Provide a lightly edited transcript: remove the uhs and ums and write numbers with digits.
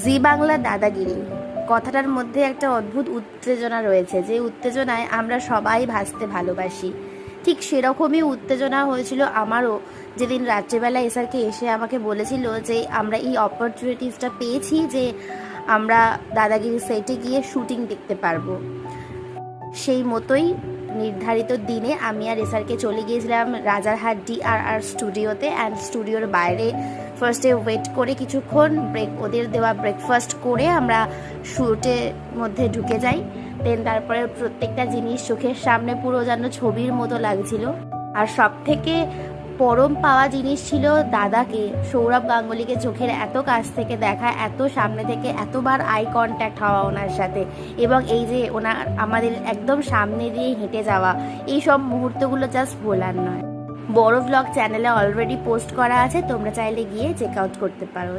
জি বাংলা দাদাগিরি কথাটার মধ্যে একটা অদ্ভুত উত্তেজনা রয়েছে, যে উত্তেজনায় আমরা সবাই ভাসতে ভালোবাসি। ঠিক সেরকমই উত্তেজনা হয়েছিল আমারও যেদিন রাত্রিবেলা এসআরকে এসে আমাকে বলেছিল যে আমরা এই অপরচুনিটিসটা পেয়েছি, যে আমরা দাদাগিরি সেটে গিয়ে শুটিং দেখতে পারবো। সেই মতোই নির্ধারিত দিনে আমি আর এসআরকে চলে গিয়েছিলাম রাজারহাট DRR স্টুডিওতে। অ্যান্ড স্টুডিওর বাইরে ফার্স্টে ওয়েট করে কিছুক্ষণ ওদের দেওয়া ব্রেকফাস্ট করে আমরা শ্যুটের মধ্যে ঢুকে যাই। দেন তারপরে প্রত্যেকটা জিনিস চোখের সামনে পুরো যেন ছবির মতো লাগছিল। আর সব থেকে পরম পাওয়া জিনিস ছিল দাদাকে, সৌরভ গাঙ্গুলিকে চোখের এত কাছ থেকে দেখা, এত সামনে থেকে এতবার আই কন্ট্যাক্ট হওয়া ওনার সাথে, এবং এই যে ওনার আমাদের একদম সামনে দিয়ে হেঁটে যাওয়া, এই সব মুহূর্তগুলো জাস্ট ভোলার নয়। বড় ব্লগ চ্যানেলে অলরেডি পোস্ট করা আছে, তোমরা চাইলে গিয়ে চেক আউট করতে পারো।